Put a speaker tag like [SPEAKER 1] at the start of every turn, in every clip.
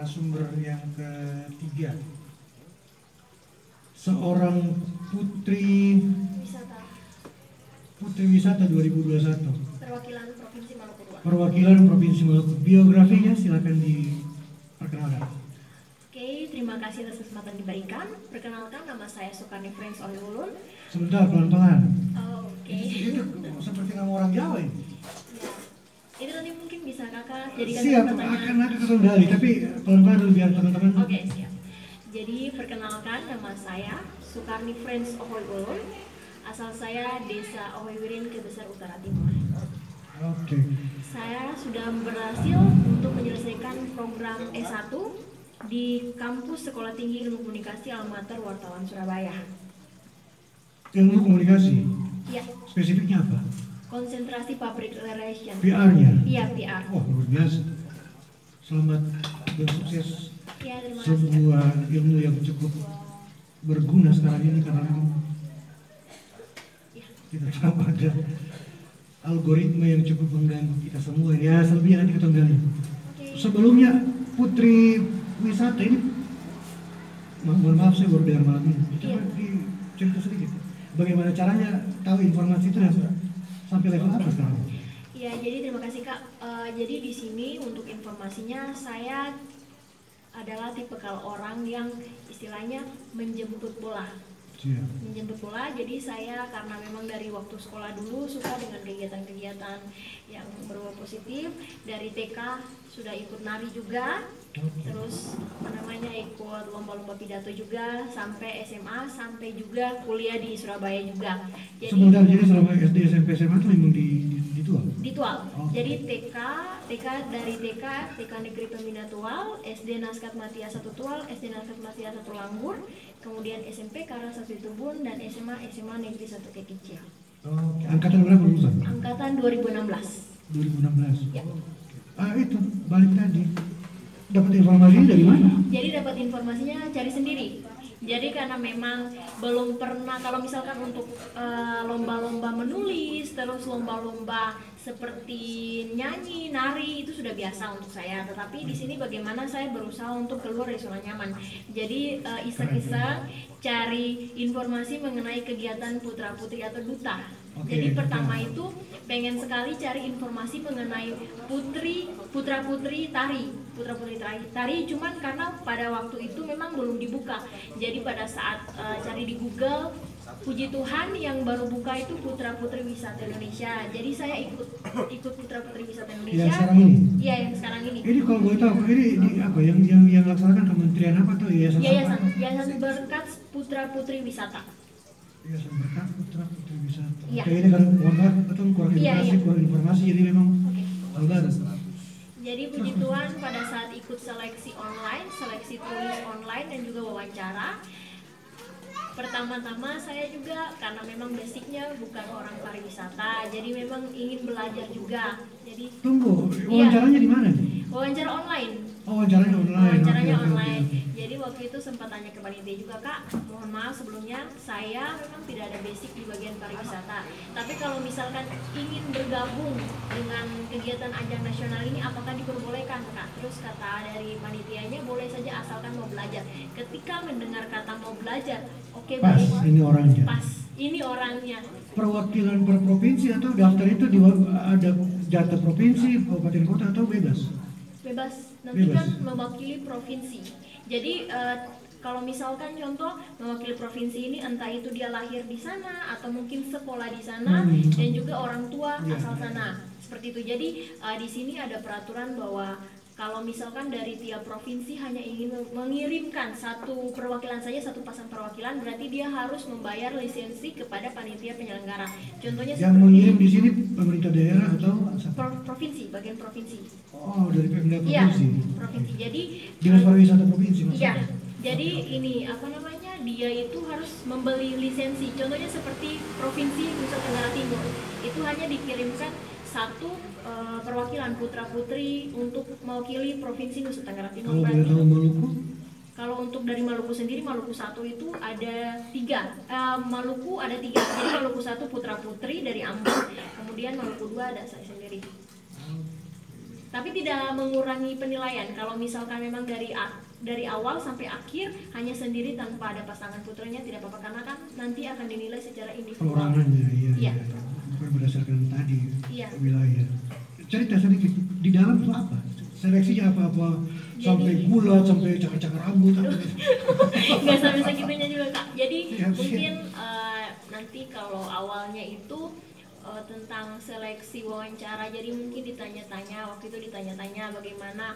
[SPEAKER 1] narasumber yang ketiga. Seorang putri wisata 2021.
[SPEAKER 2] Perwakilan Provinsi Maluku II.
[SPEAKER 1] Perwakilan Provinsi Maluku. Biografinya silakan diperkenalkan.
[SPEAKER 2] Oke, terima kasih atas kesempatan diberikan. Perkenalkan, nama saya Sukarni Friends Olulun.
[SPEAKER 1] Sebentar, pelan-pelan.
[SPEAKER 2] Oh, oke.
[SPEAKER 1] Itu seperti nama orang Jawa ini.
[SPEAKER 2] Ya, itu nanti mungkin bisa kakak jadikan
[SPEAKER 1] Siap, akan ada kendali, tapi pelan-pelan dulu biar teman-teman.
[SPEAKER 2] Oke, siap. Jadi perkenalkan, nama saya Sukarni Friends Olulun. Asal saya Desa Ohoiwirin, Kebesar Utara Timur.
[SPEAKER 1] Oke.
[SPEAKER 2] Saya sudah berhasil untuk menyelesaikan program S1 di kampus Sekolah Tinggi Ilmu Komunikasi Almater Wartawan Surabaya.
[SPEAKER 1] Ilmu komunikasi?
[SPEAKER 2] Iya.
[SPEAKER 1] Spesifiknya apa?
[SPEAKER 2] Konsentrasi Public Relation.
[SPEAKER 1] PR-nya?
[SPEAKER 2] Iya, PR.
[SPEAKER 1] Wah, luar biasa. Selamat dan sukses.
[SPEAKER 2] Ya, terima kasih.
[SPEAKER 1] Sebuah ilmu yang cukup berguna sekarang ini karena kita tahu ada algoritma yang cukup mengganggu kita semua. Ya, selebihnya nanti kita gali. Sebelumnya Putri Wisata ini, mohon maaf saya baru dengar malam ini. Coba cerita sedikit. Bagaimana caranya tahu informasi itu dan sampai level apa sekarang?
[SPEAKER 2] Ya, jadi terima kasih Kak. Jadi di sini untuk informasinya saya adalah tipikal orang yang istilahnya menjemput bola. Menjemput bola, jadi saya karena memang dari waktu sekolah dulu suka dengan kegiatan-kegiatan yang berbau positif. Dari TK sudah ikut nari juga, terus ikut lomba-lomba pidato juga, sampai SMA, sampai juga kuliah di Surabaya juga.
[SPEAKER 1] Sebenarnya jadi selama SD, SMP, SMA itu memang ditual?
[SPEAKER 2] Ditual. Jadi TK dari TK Negeri Pembina Tual, SD Naskat Matia 1 Tual, SD Naskat Matia 1 Langgur, kemudian SMP Karang 1 Tubun, dan SMA Negeri 1 Kekicil.
[SPEAKER 1] Angkatan berapa lulusan?
[SPEAKER 2] Angkatan 2016.
[SPEAKER 1] 2016?
[SPEAKER 2] Ya.
[SPEAKER 1] Itu balik tadi. Dapat informasinya dari mana?
[SPEAKER 2] Jadi dapat informasinya cari sendiri. Jadi karena memang belum pernah, kalau misalkan untuk lomba-lomba menulis, terus lomba-lomba seperti nyanyi, nari, itu sudah biasa untuk saya. Tetapi di sini bagaimana saya berusaha untuk keluar dari zona nyaman. Jadi iseng-iseng cari informasi mengenai kegiatan putra putri atau duta. Jadi pertama itu pengen sekali cari informasi mengenai putra putri tari, cuman karena pada waktu itu memang belum dibuka. Jadi pada saat cari di Google, puji Tuhan yang baru buka itu Putra Putri Wisata Indonesia. Jadi saya ikut Putra Putri Wisata Indonesia.
[SPEAKER 1] Yang sekarang ini?
[SPEAKER 2] Iya, yang sekarang ini.
[SPEAKER 1] Ini kalau boleh tahu, ini apa yang laksanakan kementerian apa tuh?
[SPEAKER 2] Yayasan Berkat Putra Putri Wisata.
[SPEAKER 1] Yayasan Berkat Putra Putri Wisata.
[SPEAKER 2] Iya.
[SPEAKER 1] Oke, ini kan kurang informasi, jadi memang algar.
[SPEAKER 2] Jadi puji Tuhan pada saat ikut seleksi online, seleksi tulis online dan juga wawancara, pertama-tama saya juga karena memang basicnya bukan orang pariwisata, jadi memang ingin belajar juga. Jadi
[SPEAKER 1] tunggu, wawancaranya di mana nih?
[SPEAKER 2] Wawancara online.
[SPEAKER 1] Oh, wawancaranya online.
[SPEAKER 2] Wawancaranya
[SPEAKER 1] Oke.
[SPEAKER 2] online. Jadi waktu itu sempat tanya ke panitia juga, Kak, mohon maaf sebelumnya saya memang tidak ada basic di bagian pariwisata. Tapi kalau misalkan ingin bergabung dengan kegiatan ajang nasional ini, apakah diperbolehkan, Kak? Terus kata dari panitianya, boleh saja asalkan mau belajar. Ketika mendengar kata mau belajar, oke,
[SPEAKER 1] pas,
[SPEAKER 2] baik.
[SPEAKER 1] ini orangnya.
[SPEAKER 2] Pas, ini orangnya.
[SPEAKER 1] Perwakilan per provinsi atau daftar itu ada data provinsi, kabupaten kota atau bebas?
[SPEAKER 2] Bebas, nanti kan mewakili provinsi. Jadi kalau misalkan contoh mewakili provinsi ini, entah itu dia lahir di sana atau mungkin sekolah di sana dan juga orang tua asal sana, seperti itu. Jadi di sini ada peraturan bahwa kalau misalkan dari tiap provinsi hanya ingin mengirimkan satu perwakilan saja, satu pasang perwakilan, berarti dia harus membayar lisensi kepada panitia penyelenggara. Contohnya
[SPEAKER 1] yang mengirim di sini pemerintah daerah atau
[SPEAKER 2] provinsi, bagian provinsi.
[SPEAKER 1] Oh, dari Pemda provinsi.
[SPEAKER 2] Iya, provinsi. Jadi
[SPEAKER 1] Dinas Pariwisata provinsi maksudnya.
[SPEAKER 2] Iya. Jadi ini dia itu harus membeli lisensi. Contohnya seperti Provinsi Nusa Tenggara Timur, itu hanya dikirimkan satu perwakilan putra putri untuk mewakili Provinsi Nusa Tenggara Timur.
[SPEAKER 1] Kalau boleh tahu Maluku?
[SPEAKER 2] Kalau untuk dari Maluku sendiri, Maluku 1 itu ada 3. Maluku ada 3. Jadi Maluku 1 putra putri dari Ambon, kemudian Maluku 2 ada saya sendiri. tapi tidak mengurangi penilaian. Kalau misalkan memang dari awal sampai akhir hanya sendiri tanpa ada pasangan putranya tidak apa-apa, karena kan nanti akan dinilai secara individual.
[SPEAKER 1] Perorangannya, iya.
[SPEAKER 2] Iya.
[SPEAKER 1] Bukan berdasarkan tadi
[SPEAKER 2] Iya.
[SPEAKER 1] wilayah. Cerita sedikit di dalam itu apa? Seleksinya apa? Sampai
[SPEAKER 2] Jadi-
[SPEAKER 1] gula, sampai cakar-cakar rambut.
[SPEAKER 2] Nggak sampai segitunya juga Kak. Jadi
[SPEAKER 1] Iya,
[SPEAKER 2] mungkin nanti kalau awalnya itu tentang seleksi wawancara, jadi mungkin waktu itu ditanya-tanya bagaimana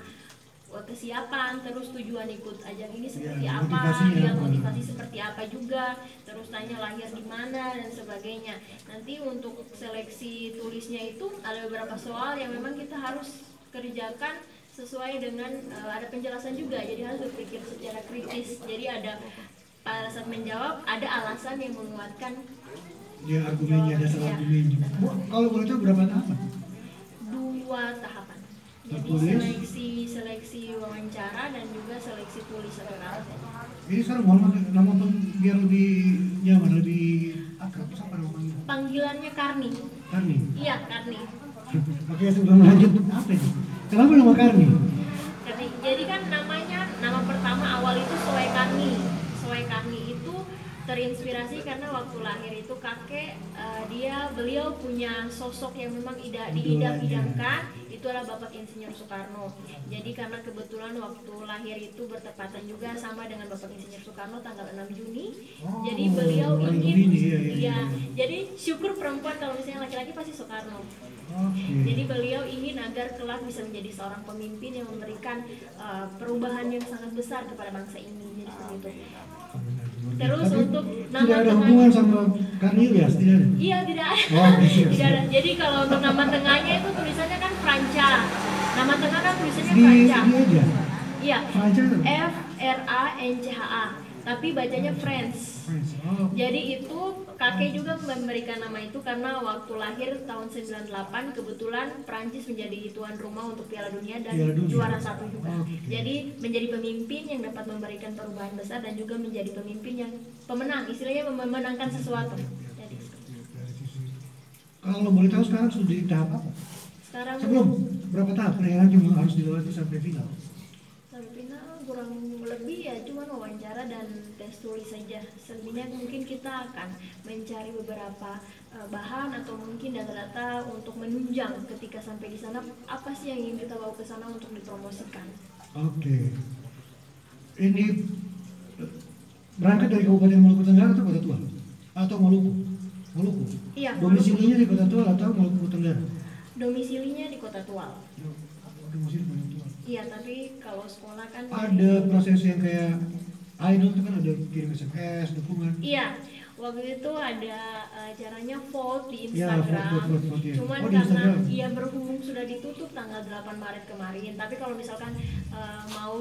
[SPEAKER 2] kesiapan, terus tujuan ikut ajang ini seperti
[SPEAKER 1] Ya,
[SPEAKER 2] apa,
[SPEAKER 1] motivasinya
[SPEAKER 2] ya
[SPEAKER 1] apa.
[SPEAKER 2] motivasi seperti apa juga, terus tanya lahir di mana dan sebagainya. Nanti untuk seleksi tulisnya itu ada beberapa soal yang memang kita harus kerjakan sesuai dengan ada penjelasan juga, jadi harus berpikir secara kritis. Jadi ada pada saat menjawab ada alasan yang menguatkan.
[SPEAKER 1] Ya, argumennya, dasar
[SPEAKER 2] Iya.
[SPEAKER 1] argumennya. Bu, kalau boleh tahu berapa tahapan?
[SPEAKER 2] 2 tahapan. Jadi
[SPEAKER 1] Tertulis?
[SPEAKER 2] seleksi wawancara dan juga seleksi tulis oral.
[SPEAKER 1] Ini sekarang mohon maaf, nama biar lebih nyaman, lebih akrab. Siapa namanya?
[SPEAKER 2] Panggilannya Karni.
[SPEAKER 1] Karni.
[SPEAKER 2] Iya, Karni.
[SPEAKER 1] Oke, sebelum lanjut, apa itu? Kenapa nama Karni?
[SPEAKER 2] Karni. Jadi kan nama pertama awal itu Soe Karni. Soe Karni itu terinspirasi karena waktu lahir itu kakek beliau punya sosok yang memang diidam-idamkan, itu adalah Bapak Insinyur Soekarno. Jadi karena kebetulan waktu lahir itu bertepatan juga sama dengan Bapak Insinyur Soekarno tanggal 6 Juni.
[SPEAKER 1] Oh,
[SPEAKER 2] Jadi beliau
[SPEAKER 1] orang
[SPEAKER 2] ingin
[SPEAKER 1] Gemini, iya.
[SPEAKER 2] jadi syukur perempuan kalau misalnya laki-laki pasti Soekarno.
[SPEAKER 1] Oke.
[SPEAKER 2] Jadi beliau ingin agar kelak bisa menjadi seorang pemimpin yang memberikan perubahan yang sangat besar kepada bangsa ini. Jadi seperti itu. Terus
[SPEAKER 1] Tapi
[SPEAKER 2] untuk
[SPEAKER 1] tidak
[SPEAKER 2] nama
[SPEAKER 1] ada
[SPEAKER 2] tengah-
[SPEAKER 1] hubungan sama Karni Ilyas, tidak ada?
[SPEAKER 2] Iya, tidak ada.
[SPEAKER 1] Oh, siap,
[SPEAKER 2] Tidak ada.
[SPEAKER 1] siap.
[SPEAKER 2] Jadi kalau untuk nama tengahnya itu tulisannya kan Franca. Nama tengah kan tulisannya
[SPEAKER 1] Di
[SPEAKER 2] Franca.
[SPEAKER 1] sini aja.
[SPEAKER 2] Iya.
[SPEAKER 1] Franca itu?
[SPEAKER 2] FRANCHA. Tapi bacanya France.
[SPEAKER 1] France. Oh,
[SPEAKER 2] Jadi itu kakek juga memberikan nama itu karena waktu lahir tahun 98 kebetulan Prancis menjadi tuan rumah untuk Piala Dunia dan
[SPEAKER 1] Piala Dunia.
[SPEAKER 2] juara 1 juga.
[SPEAKER 1] Oke.
[SPEAKER 2] Jadi menjadi pemimpin yang dapat memberikan perubahan besar dan juga menjadi pemimpin yang pemenang, istilahnya memenangkan sesuatu. Jadi
[SPEAKER 1] dari sisi. Kalau boleh tahu sekarang sudah di tahap apa?
[SPEAKER 2] sekarang
[SPEAKER 1] Sebelum berapa tahap yang nanti harus dilewati sampai final?
[SPEAKER 2] sampai final kurang lebih ya cuma wawancara dan tes tulis saja. Selebihnya mungkin kita akan mencari beberapa bahan atau mungkin data-data untuk menunjang ketika sampai di sana apa sih yang ingin kita bawa ke sana untuk dipromosikan.
[SPEAKER 1] Oke. Ini berangkat dari Kabupaten Maluku Tenggara atau Kota Tua? Atau Maluku? Maluku.
[SPEAKER 2] Iya,
[SPEAKER 1] Domisilinya di Kota Tua atau Maluku Tenggara?
[SPEAKER 2] Domisilinya di Kota Tual.
[SPEAKER 1] Domisili di Kota Tua.
[SPEAKER 2] Iya, tapi kalau sekolah kan
[SPEAKER 1] Ada proses yang kayak idol itu kan ada kirim SMS, dukungan.
[SPEAKER 2] Iya, waktu itu ada caranya vote di
[SPEAKER 1] Ya,
[SPEAKER 2] Instagram.
[SPEAKER 1] vote, ya.
[SPEAKER 2] Cuman
[SPEAKER 1] Oh, di
[SPEAKER 2] karena
[SPEAKER 1] Instagram.
[SPEAKER 2] ia berhubung sudah ditutup tanggal 8 Maret kemarin. Tapi kalau misalkan mau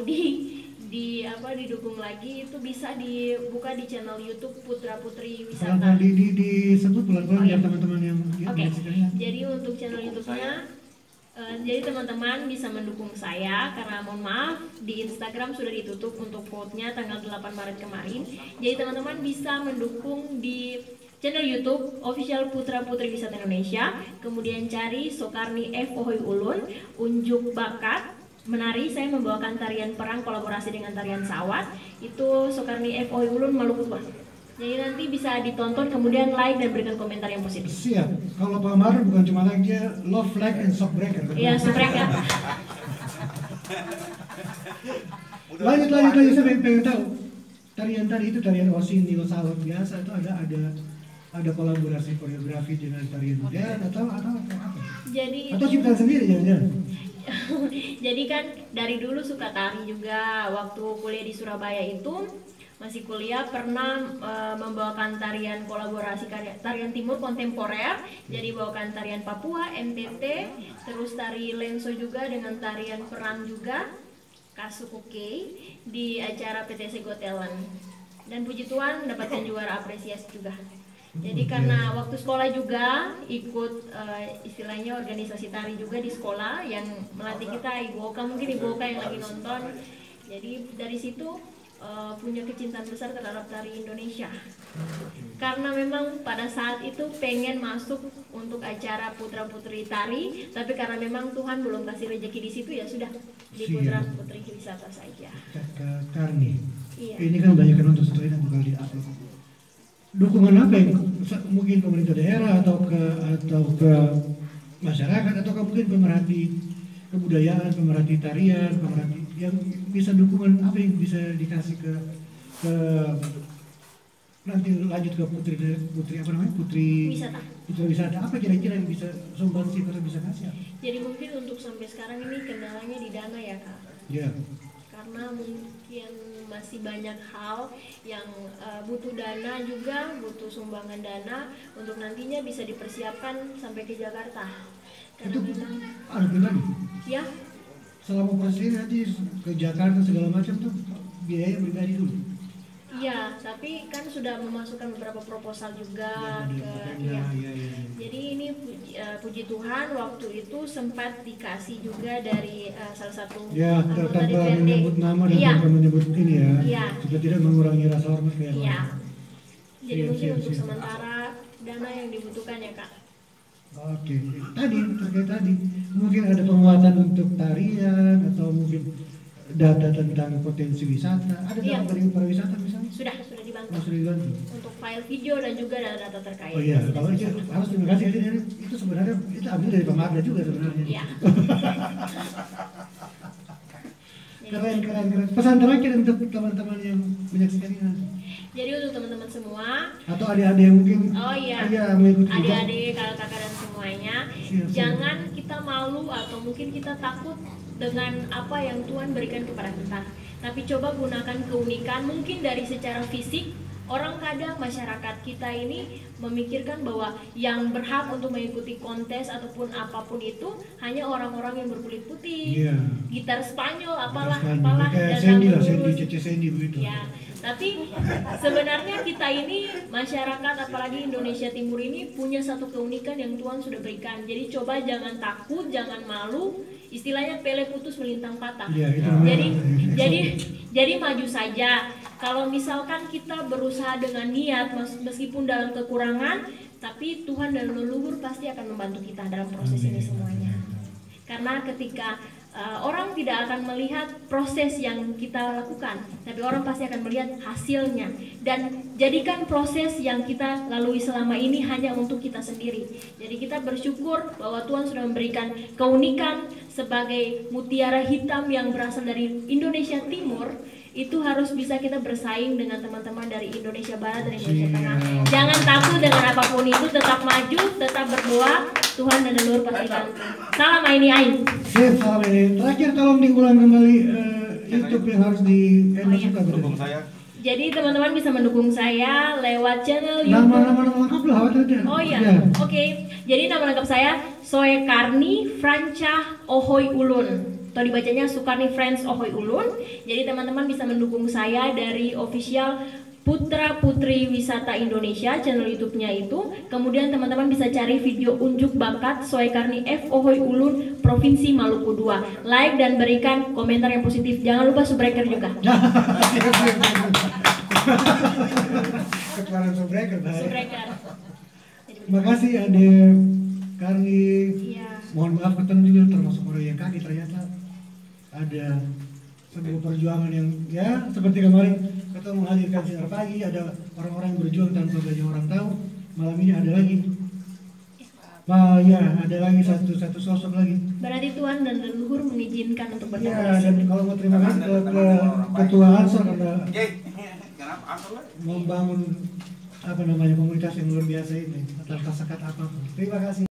[SPEAKER 2] didukung lagi itu bisa dibuka di channel YouTube Putra Putri Wisata.
[SPEAKER 1] Pelan-pelan disebut pelan-pelan
[SPEAKER 2] Oh, iya.
[SPEAKER 1] biar teman-teman yang lihat
[SPEAKER 2] Oke,
[SPEAKER 1] menyaksikannya.
[SPEAKER 2] jadi untuk channel YouTube-nya, jadi teman-teman bisa mendukung saya karena mohon maaf di Instagram sudah ditutup untuk vote-nya tanggal 8 Maret kemarin. Jadi teman-teman bisa mendukung di channel YouTube Official Putra Putri Wisata Indonesia, kemudian cari Soekarni F. Ohoy Ulun, unjuk bakat menari. Saya membawakan tarian perang kolaborasi dengan tarian sawat. Itu Soekarni F. Ohoy Ulun Maluku Tua. Jadi nanti bisa ditonton kemudian like dan berikan komentar yang positif.
[SPEAKER 1] Siap. Kalau Pak Amar bukan cuma like dia love, like, and shock breaker.
[SPEAKER 2] Iya, subrek ya.
[SPEAKER 1] Lanjut, saya pengen tahu. Tarian tadi itu tarian Osin, Nilo Sawat biasa itu ada kolaborasi koreografi dengan tarian modern atau apa?
[SPEAKER 2] Jadi
[SPEAKER 1] Atau ciptaan sendiri jangan-jangan?
[SPEAKER 2] Jadi kan dari dulu suka tari juga. Waktu kuliah di Surabaya itu masih kuliah pernah membawakan tarian kolaborasi tarian timur kontemporer. Jadi bawakan tarian Papua, NTT, terus tari lenso juga dengan tarian perang juga, Kasukuke di acara PTC Got Talent. Dan puji Tuhan mendapatkan juara apresiasi juga. Jadi karena waktu sekolah juga ikut istilahnya organisasi tari juga di sekolah yang melatih kita Ibu Oka, mungkin Ibu Oka yang lagi nonton. Jadi dari situ punya kecintaan besar terhadap tari Indonesia. Karena memang pada saat itu pengen masuk untuk acara putra putri tari, tapi karena memang Tuhan belum kasih rezeki di situ, ya sudah di putra putri wisata saja.
[SPEAKER 1] Karni,
[SPEAKER 2] Iya.
[SPEAKER 1] ini kan banyak kan untuk setelah bakal di-upload. Dukungan apa yang mungkin pemerintah daerah atau ke masyarakat atau mungkin pemerhati kebudayaan, pemerhati tarian, pemerhati yang bisa dukungan apa yang bisa dikasih ke nanti lanjut ke putri apa namanya putri wisata apa kira-kira yang bisa sumbangsi atau bisa kasih?
[SPEAKER 2] Jadi mungkin untuk sampai sekarang ini kendalanya di dana ya Kak.
[SPEAKER 1] Ya.
[SPEAKER 2] Karena mungkin masih banyak hal yang butuh dana juga, butuh sumbangan dana untuk nantinya bisa dipersiapkan sampai ke Jakarta. Karena
[SPEAKER 1] Itu
[SPEAKER 2] memang
[SPEAKER 1] ada pribadi?
[SPEAKER 2] ya.
[SPEAKER 1] Selama proses nanti ke Jakarta segala macam tuh biaya pribadi dulu?
[SPEAKER 2] Iya, tapi kan sudah memasukkan beberapa proposal juga
[SPEAKER 1] Ya.
[SPEAKER 2] Jadi ini puji Tuhan waktu itu sempat dikasih juga dari salah satu
[SPEAKER 1] Ya,
[SPEAKER 2] anggota
[SPEAKER 1] tanpa
[SPEAKER 2] DPRD.
[SPEAKER 1] menyebut nama dan
[SPEAKER 2] Iya.
[SPEAKER 1] tanpa menyebut ini ya,
[SPEAKER 2] Iya.
[SPEAKER 1] supaya tidak mengurangi rasa hormat kayak
[SPEAKER 2] Iya. Jadi
[SPEAKER 1] Siap,
[SPEAKER 2] mungkin
[SPEAKER 1] siap,
[SPEAKER 2] untuk
[SPEAKER 1] siap.
[SPEAKER 2] sementara dana yang dibutuhkan ya Kak.
[SPEAKER 1] Oke, tadi terkait tadi mungkin ada penguatan untuk tarian atau mungkin data tentang potensi wisata. Ada
[SPEAKER 2] Iya.
[SPEAKER 1] data dari pariwisata misalnya?
[SPEAKER 2] Sudah dibantu.
[SPEAKER 1] Oh, sudah dibantu.
[SPEAKER 2] Untuk file video dan juga data terkait.
[SPEAKER 1] Oh iya, kalau itu harus terima kasih itu sebenarnya itu ambil dari Pemarda juga sebenarnya.
[SPEAKER 2] Iya.
[SPEAKER 1] Keren. Pesan terakhir untuk teman-teman yang menyaksikan ini.
[SPEAKER 2] Jadi untuk teman-teman semua,
[SPEAKER 1] Atau adik-adik yang mungkin mengikuti juga.
[SPEAKER 2] adik-adik, kakak-kakak dan semuanya,
[SPEAKER 1] Siap.
[SPEAKER 2] jangan kita malu atau mungkin kita takut dengan apa yang Tuhan berikan kepada kita. Tapi coba gunakan keunikan mungkin dari secara fisik. Orang kadang masyarakat kita ini memikirkan bahwa yang berhak untuk mengikuti kontes ataupun apapun itu hanya orang-orang yang berkulit putih,
[SPEAKER 1] Iya.
[SPEAKER 2] gitar Spanyol, apalah
[SPEAKER 1] Kayak
[SPEAKER 2] dan
[SPEAKER 1] Sandy lah,
[SPEAKER 2] lurus.
[SPEAKER 1] Cece Sandy begitu.
[SPEAKER 2] Ya, tapi sebenarnya kita ini masyarakat apalagi Indonesia Timur ini punya satu keunikan yang Tuhan sudah berikan. Jadi coba jangan takut, jangan malu. Istilahnya pele putus melintang patah.
[SPEAKER 1] Iya, itu namanya.
[SPEAKER 2] Jadi maju saja. Kalau misalkan kita berusaha dengan niat meskipun dalam kekurangan, tapi Tuhan dan leluhur pasti akan membantu kita dalam proses ini semuanya. Karena ketika orang tidak akan melihat proses yang kita lakukan, tapi orang pasti akan melihat hasilnya. Dan jadikan proses yang kita lalui selama ini hanya untuk kita sendiri. Jadi kita bersyukur bahwa Tuhan sudah memberikan keunikan sebagai mutiara hitam yang berasal dari Indonesia Timur. Itu harus bisa kita bersaing dengan teman-teman dari Indonesia Barat dan Indonesia Tengah. Jangan takut dengan apapun itu, tetap maju, tetap berdoa. Tuhan dan leluhur pasti bantu. Salam Aini Ain.
[SPEAKER 1] Salam ini. Terakhir tolong diulang kembali YouTube yang harus di juga
[SPEAKER 3] dukung saya.
[SPEAKER 2] Jadi teman-teman bisa mendukung saya lewat channel YouTube.
[SPEAKER 1] Nama lengkap lah,
[SPEAKER 2] Oh iya, oke. Jadi nama lengkap saya Soekarni Francah Ohoy Ulun. Atau dibacanya Sukarni Friends Ohoy Ulun. Jadi teman-teman bisa mendukung saya dari official Putra Putri Wisata Indonesia, channel YouTube-nya itu. Kemudian teman-teman bisa cari video unjuk bakat Soekarni F Ohoy Ulun Provinsi Maluku 2. Like dan berikan komentar yang positif. Jangan lupa subscriber juga.
[SPEAKER 1] Ketuaran Subreker.
[SPEAKER 2] Subscriber.
[SPEAKER 1] Terima kasih Ade Karni.
[SPEAKER 2] Iya.
[SPEAKER 1] Mohon maaf ketemu juga termasuk orang yang kaki ternyata ada sebuah perjuangan yang ya seperti kemarin kita menghadirkan sinar pagi, ada orang-orang yang berjuang tanpa banyak orang tahu. Malam ini ada lagi. Ya, ada lagi satu sosok lagi.
[SPEAKER 2] Berarti Tuhan dan leluhur mengizinkan untuk bertemu.
[SPEAKER 1] Ya, dan kalau mau terima kasih ke Ketua Ansor karena membangun komunitas yang luar biasa ini atas sekat apapun. Terima kasih.